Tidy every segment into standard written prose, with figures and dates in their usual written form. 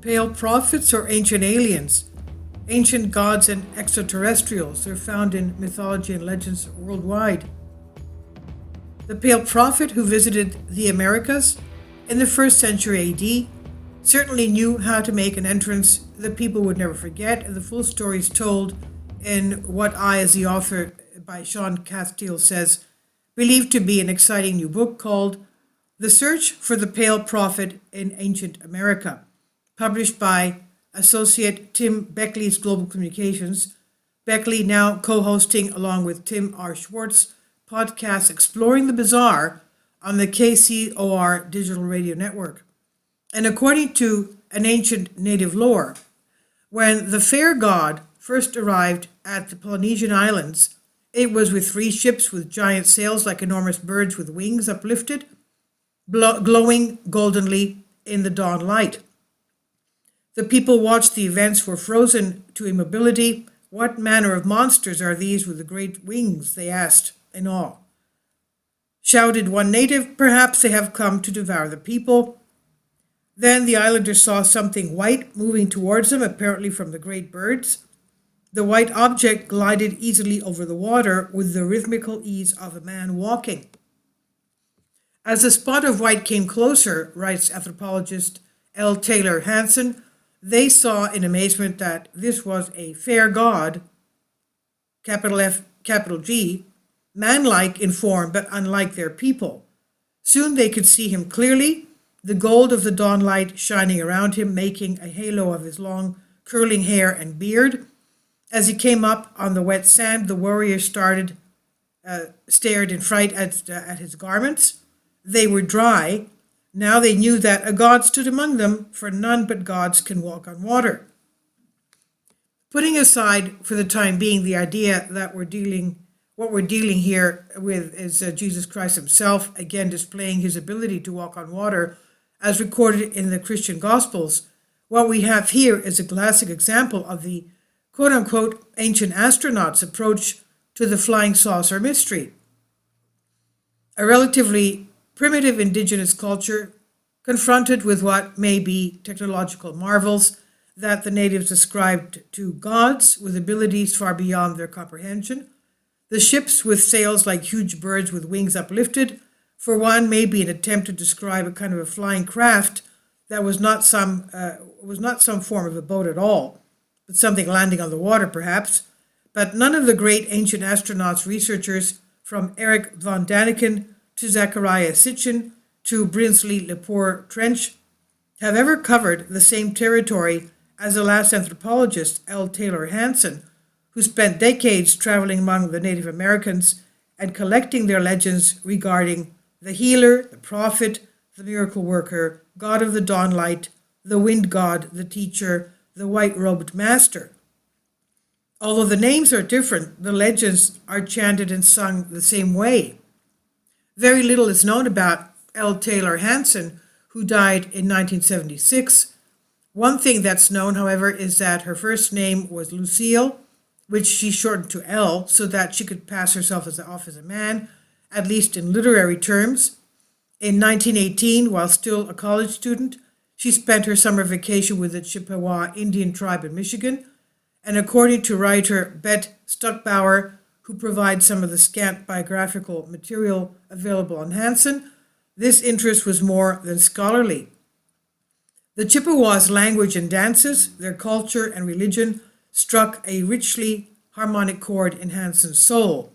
Pale prophets or ancient aliens? Ancient gods and extraterrestrials. They're found in mythology and legends worldwide. The pale prophet who visited the Americas in the 1st century AD certainly knew how to make an entrance that people would never forget, and the full story is told in what I, as the author by Sean Castile, says, believed to be an exciting new book called The Search for the Pale Prophet in Ancient America, published by Associate Tim Beckley's Global Communications. Beckley now co-hosting, along with Tim R. Schwartz, podcast Exploring the Bizarre on the KCOR digital radio network. And according to an ancient native lore, when the fair god first arrived at the Polynesian Islands, it was with 3 ships with giant sails like enormous birds with wings uplifted, glowing goldenly in the dawn light. The people watched the events, were frozen to immobility. What manner of monsters are these with the great wings? They asked in awe. Shouted one native, perhaps they have come to devour the people. Then the islanders saw something white moving towards them, apparently from the great birds. The white object glided easily over the water with the rhythmical ease of a man walking. As the spot of white came closer, writes anthropologist L. Taylor Hansen, they saw in amazement that this was a fair god, capital F, capital G, man-like in form but unlike their people. Soon they could see him clearly, the gold of the dawn light shining around him, making a halo of his long curling hair and beard. As he came up on the wet sand, the warrior stared in fright at his garments. They were dry. Now they knew that a god stood among them, for none but gods can walk on water. Putting aside for the time being the idea that what we're dealing here with is Jesus Christ himself, again displaying his ability to walk on water, as recorded in the Christian Gospels, what we have here is a classic example of the quote-unquote ancient astronauts' approach to the flying saucer mystery. A relatively primitive indigenous culture confronted with what may be technological marvels that the natives ascribed to gods with abilities far beyond their comprehension. The ships with sails like huge birds with wings uplifted, for one, may be an attempt to describe a kind of a flying craft that was not some form of a boat at all, but something landing on the water perhaps. But none of the great ancient astronauts researchers, from Eric von Daniken to Zachariah Sitchin to Brinsley Lepore Trench, have ever covered the same territory as the last anthropologist, L. Taylor Hansen, who spent decades traveling among the Native Americans and collecting their legends regarding the healer, the prophet, the miracle worker, god of the dawn light, the wind god, the teacher, the white-robed master. Although the names are different, the legends are chanted and sung the same way. Very little is known about L. Taylor Hansen, who died in 1976. One thing that's known, however, is that her first name was Lucille, which she shortened to L so that she could pass herself off as a man, at least in literary terms. In 1918, while still a college student, she spent her summer vacation with the Chippewa Indian tribe in Michigan, and according to writer Bette Stuckbauer, who provides some of the scant biographical material available on Hansen, this interest was more than scholarly. The Chippewas' language and dances, their culture and religion, struck a richly harmonic chord in Hansen's soul.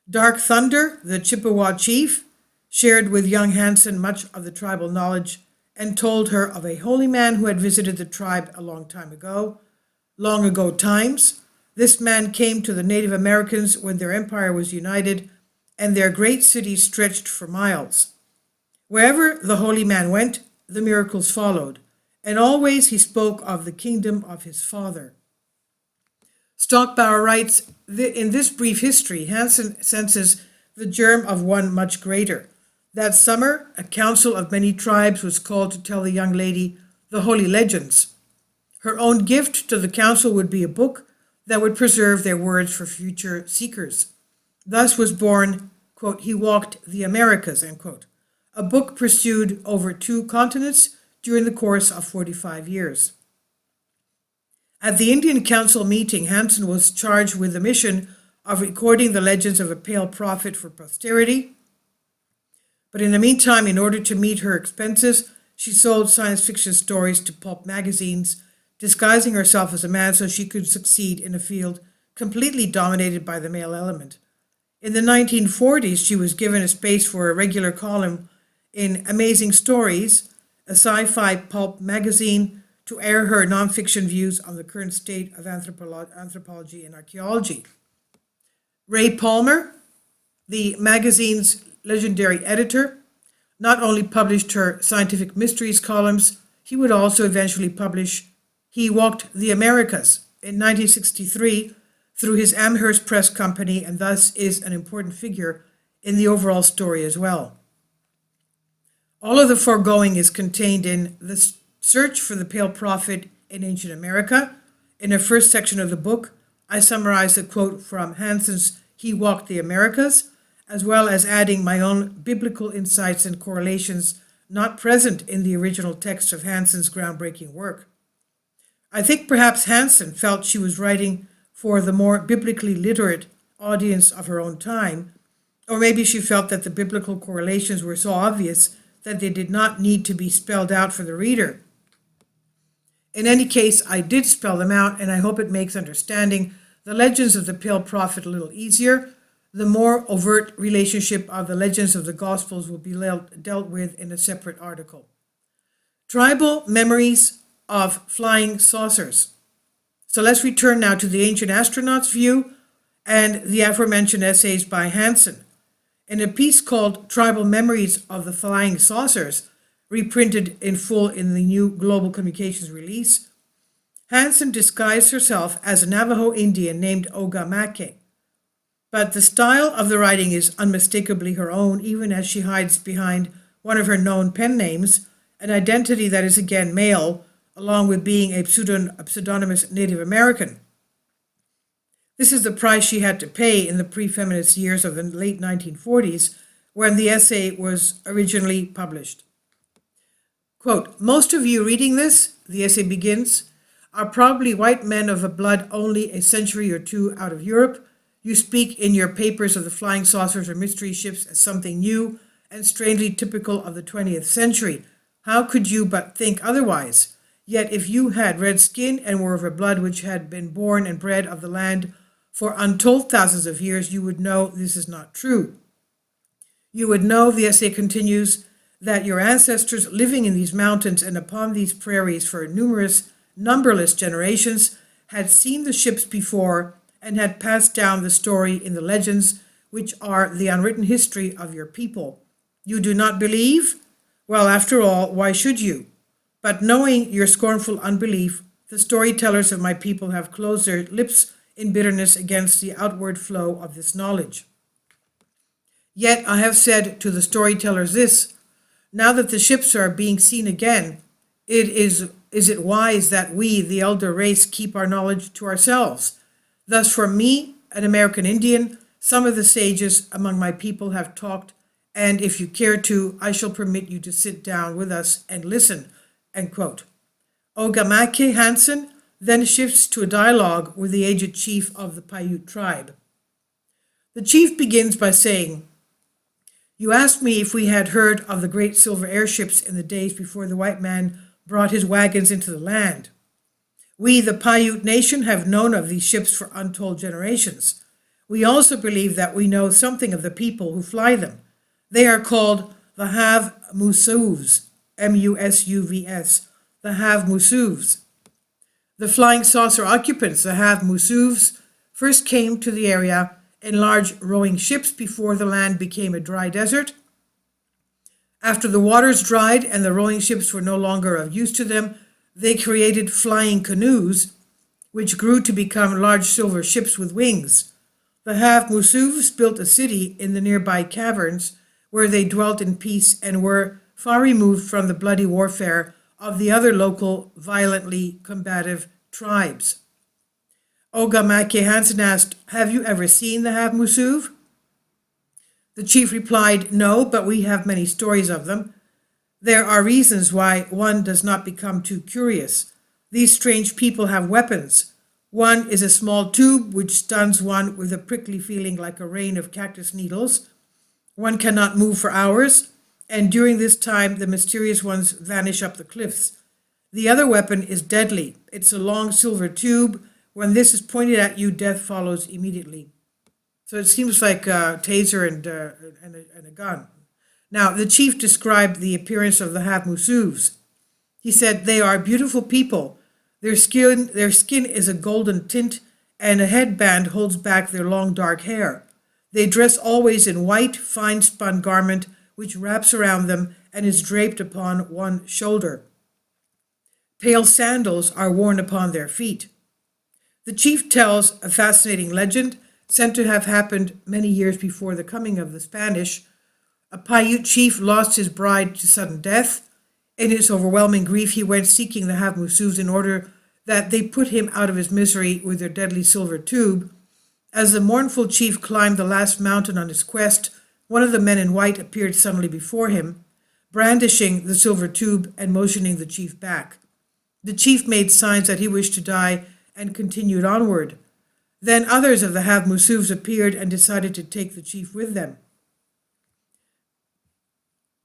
Dark Thunder, the Chippewa chief, shared with young Hansen much of the tribal knowledge and told her of a holy man who had visited the tribe a long ago times. This man came to the Native Americans when their empire was united and their great city stretched for miles. Wherever the holy man went, the miracles followed, and always he spoke of the kingdom of his father. Stockbauer writes, in this brief history, Hansen senses the germ of one much greater. That summer, a council of many tribes was called to tell the young lady the holy legends. Her own gift to the council would be a book that would preserve their words for future seekers. Thus was born, quote, He Walked the Americas, end quote, a book pursued over 2 continents during the course of 45 years. At the Indian Council meeting, Hansen was charged with the mission of recording the legends of a pale prophet for posterity. But in the meantime, in order to meet her expenses, she sold science fiction stories to pulp magazines, disguising herself as a man so she could succeed in a field completely dominated by the male element. In the 1940s, she was given a space for a regular column in Amazing Stories, a sci-fi pulp magazine, to air her nonfiction views on the current state of anthropology and archaeology. Ray Palmer, the magazine's legendary editor, not only published her scientific mysteries columns, he would also eventually publish He Walked the Americas in 1963 through his Amherst Press Company, and thus is an important figure in the overall story as well. All of the foregoing is contained in The Search for the Pale Prophet in Ancient America. In the first section of the book, I summarize a quote from Hansen's He Walked the Americas, as well as adding my own biblical insights and correlations not present in the original text of Hansen's groundbreaking work. I think perhaps Hansen felt she was writing for the more biblically literate audience of her own time, or maybe she felt that the biblical correlations were so obvious that they did not need to be spelled out for the reader. In any case, I did spell them out, and I hope it makes understanding the legends of the Pale Prophet a little easier. The more overt relationship of the legends of the Gospels will be dealt with in a separate article. Tribal memories of flying saucers. So let's return now to the ancient astronaut's view and the aforementioned essays by Hansen. In a piece called Tribal Memories of the Flying Saucers, reprinted in full in the new Global Communications release, Hansen disguised herself as a Navajo Indian named Ogamake. But the style of the writing is unmistakably her own, even as she hides behind one of her known pen names, an identity that is again male, along with being a pseudonymous Native American. This is the price she had to pay in the pre-feminist years of the late 1940s, when the essay was originally published. Quote, "Most of you reading this," the essay begins, "are probably white men of a blood only a century or two out of Europe. You speak in your papers of the flying saucers or mystery ships as something new and strangely typical of the 20th century. How could you but think otherwise? Yet if you had red skin and were of a blood which had been born and bred of the land for untold thousands of years, you would know this is not true. You would know," the essay continues, "that your ancestors living in these mountains and upon these prairies for numberless generations had seen the ships before and had passed down the story in the legends, which are the unwritten history of your people. You do not believe? Well, after all, why should you? But knowing your scornful unbelief, the storytellers of my people have closed their lips in bitterness against the outward flow of this knowledge. Yet I have said to the storytellers this, now that the ships are being seen again, is it wise that we, the elder race, keep our knowledge to ourselves? Thus, for me, an American Indian, some of the sages among my people have talked, and if you care to, I shall permit you to sit down with us and listen." End quote. Ogamake Hansen then shifts to a dialogue with the aged chief of the Paiute tribe. The chief begins by saying, "You asked me if we had heard of the great silver airships in the days before the white man brought his wagons into the land. We, the Paiute nation, have known of these ships for untold generations. We also believe that we know something of the people who fly them. They are called the Have-Musuvs, M-U-S-U-V-S, the Have-Musuvs. The flying saucer occupants, the Have-Musuvs, first came to the area in large rowing ships before the land became a dry desert. After the waters dried and the rowing ships were no longer of use to them, they created flying canoes, which grew to become large silver ships with wings. The Have-Musuvs built a city in the nearby caverns, where they dwelt in peace and were far removed from the bloody warfare of the other local, violently combative tribes." Ogamake Hansen asked, "Have you ever seen the Have-Musuv?" The chief replied, "No, but we have many stories of them. There are reasons why one does not become too curious. These strange people have weapons. One is a small tube which stuns one with a prickly feeling like a rain of cactus needles. One cannot move for hours, and during this time the mysterious ones vanish up the cliffs. The other weapon is deadly. It's a long silver tube. When this is pointed at you, death follows immediately. So it seems like a taser and a gun. Now, the chief described the appearance of the Hapmusuvs. He said, "They are beautiful people. Their skin is a golden tint, and a headband holds back their long dark hair. They dress always in white, fine-spun garment, which wraps around them and is draped upon one shoulder. Pale sandals are worn upon their feet." The chief tells a fascinating legend, said to have happened many years before the coming of the Spanish. A Paiute chief lost his bride to sudden death. In his overwhelming grief, he went seeking the Hapmusuvs in order that they put him out of his misery with their deadly silver tube. As the mournful chief climbed the last mountain on his quest, one of the men in white appeared suddenly before him, brandishing the silver tube and motioning the chief back. The chief made signs that he wished to die and continued onward. Then others of the Hapmusuvs appeared and decided to take the chief with them.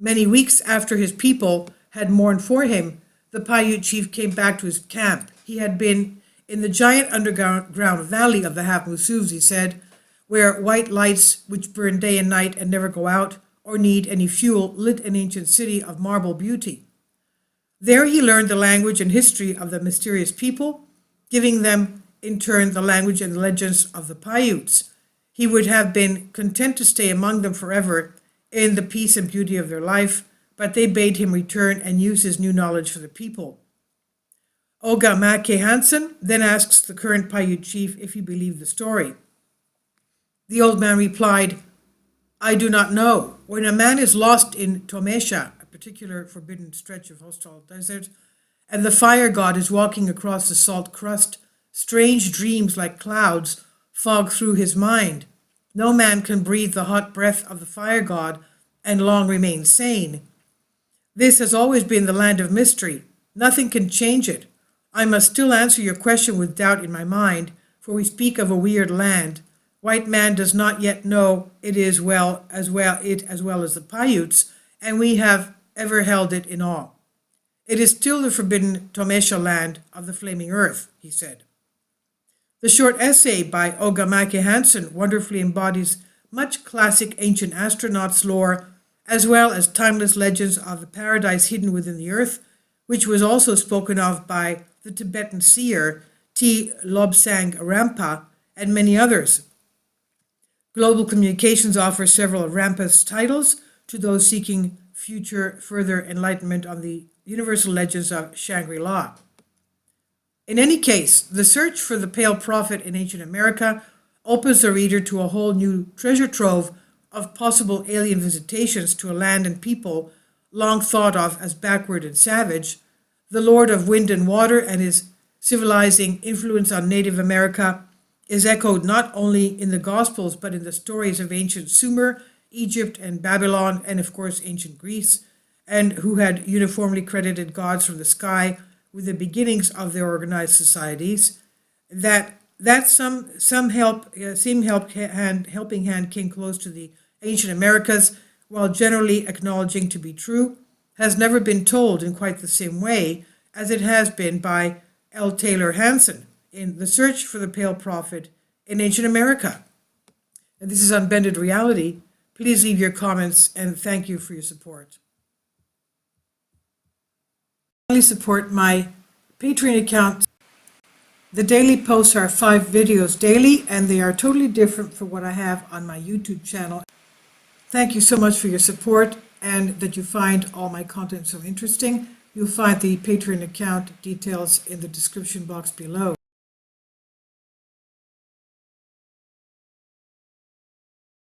Many weeks after his people had mourned for him, the Paiute chief came back to his camp. He had been in the giant underground valley of the Hapmusuvs, he said, where white lights, which burn day and night and never go out or need any fuel, lit an ancient city of marble beauty. There he learned the language and history of the mysterious people, giving them, in turn, the language and legends of the Paiutes. He would have been content to stay among them forever in the peace and beauty of their life, but they bade him return and use his new knowledge for the people. Ogamake Hansen then asks the current Paiute chief if he believed the story. The old man replied, "I do not know. When a man is lost in Tomesha, a particular forbidden stretch of hostile desert, and the fire god is walking across the salt crust, strange dreams like clouds fog through his mind. No man can breathe the hot breath of the fire god and long remain sane. This has always been the land of mystery. Nothing can change it. I must still answer your question with doubt in my mind, for we speak of a weird land. White man does not yet know it as well as the Paiutes, and we have ever held it in awe. It is still the forbidden Tomesha land of the flaming earth," he said. The short essay by Ogamake Hansen wonderfully embodies much classic ancient astronauts lore, as well as timeless legends of the paradise hidden within the earth, which was also spoken of by the Tibetan seer T. Lobsang Rampa and many others. Global Communications offers several of Rampa's titles to those seeking further enlightenment on the universal legends of Shangri-La. In any case, the search for the Pale Prophet in ancient America opens the reader to a whole new treasure trove of possible alien visitations to a land and people long thought of as backward and savage. The Lord of Wind and Water and his civilizing influence on Native America is echoed not only in the Gospels but in the stories of ancient Sumer, Egypt, and Babylon, and of course ancient Greece, and who had uniformly credited gods from the sky with the beginnings of their organized societies. That helping hand came close to the ancient Americas, while generally acknowledging to be true, has never been told in quite the same way as it has been by L. Taylor Hansen in The Search for the Pale Prophet in Ancient America. And this is Unbended Reality. Please leave your comments, and thank you for your support. Please support my Patreon account. The daily posts are 5 videos daily, and they are totally different from what I have on my YouTube channel. Thank you so much for your support and that you find all my content so interesting. You'll find the Patreon account details in the description box below.